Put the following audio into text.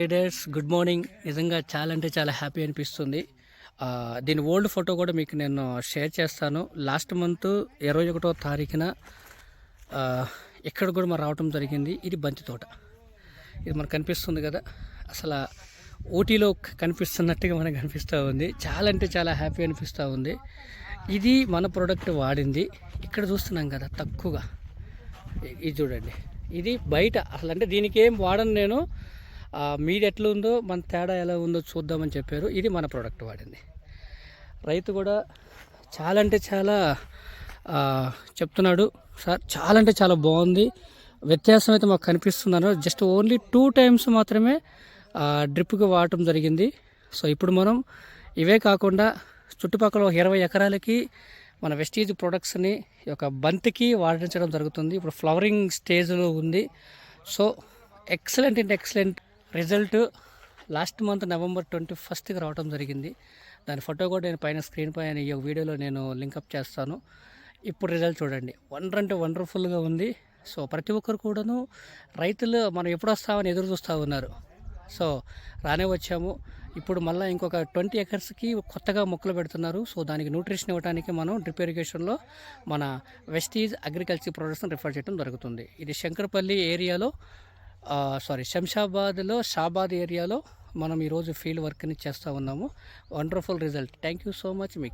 Leaders good morning. నిజంగా చాలా అంటే చాలా హ్యాపీ అనిపిస్తుంది. దీని ఓల్డ్ ఫోటో కూడా మీకు నేను షేర్ చేస్తాను. లాస్ట్ మంత్ 21వ తారీఖున ఇక్కడ కూడా మనం రావటం జరిగింది. ఇది బంతి తోట. ఇది మనకు కనిపిస్తుంది కదా, అసలు ఊటీలో కనిపిస్తున్నట్టుగా మనకు కనిపిస్తూ ఉంది. చాలా అంటే చాలా హ్యాపీ అనిపిస్తూ ఉంది. ఇది మన ప్రోడక్ట్ వాడింది. ఇక్కడ చూస్తున్నాం కదా తక్కువగా, ఇది చూడండి. ఇది బయట అసలు అంటే దీనికి ఏం వాడను నేను. మీది ఎట్లా ఉందో మన తేడా ఎలా ఉందో చూద్దామని చెప్పారు. ఇది మన ప్రోడక్ట్ వాడింది. రైతు కూడా చాలా అంటే చాలా చెప్తున్నాడు, సార్ చాలా అంటే చాలా బాగుంది, వ్యత్యాసం అయితే మాకు కనిపిస్తున్నాను. జస్ట్ ఓన్లీ 2 times మాత్రమే డ్రిప్కి వాడటం జరిగింది. సో ఇప్పుడు మనం ఇవే కాకుండా చుట్టుపక్కల 20 ఎకరాలకి మన వెస్టీజ్ ప్రొడక్ట్స్ని ఒక బంతికి వాడించడం జరుగుతుంది. ఇప్పుడు ఫ్లవరింగ్ స్టేజ్లో ఉంది. సో ఎక్సలెంట్ అంటే excellent result last month November 21st రావడం జరిగింది. దాని ఫోటో కూడా నేను పైన స్క్రీన్ పైన ఈ వీడియోలో నేను లింకప్ చేస్తాను. ఇప్పుడు రిజల్ట్ చూడండి, అంటే వండర్ఫుల్గా ఉంది. సో ప్రతి ఒక్కరు కూడాను రైతులు మనం ఎప్పుడు వస్తామని ఎదురు చూస్తూ ఉన్నారు. సో రానే వచ్చాము. ఇప్పుడు మళ్ళీ ఇంకొక 20 acresకి కొత్తగా మొక్కలు పెడుతున్నారు. సో దానికి న్యూట్రిషన్ ఇవ్వడానికి మనం డ్రిప్ ఇరిగేషన్లో మన వెస్టీజ్ అగ్రికల్చర్ ప్రొడక్ట్స్ని రిఫర్ చేయడం జరుగుతుంది. ఇది శంకరపల్లి ఏరియాలో శంషాబాద్లో షాబాద్ ఏరియాలో మనం ఈరోజు ఫీల్డ్ వర్క్ని చేస్తూ ఉన్నాము. Wonderful result. Thank you so much మీకు.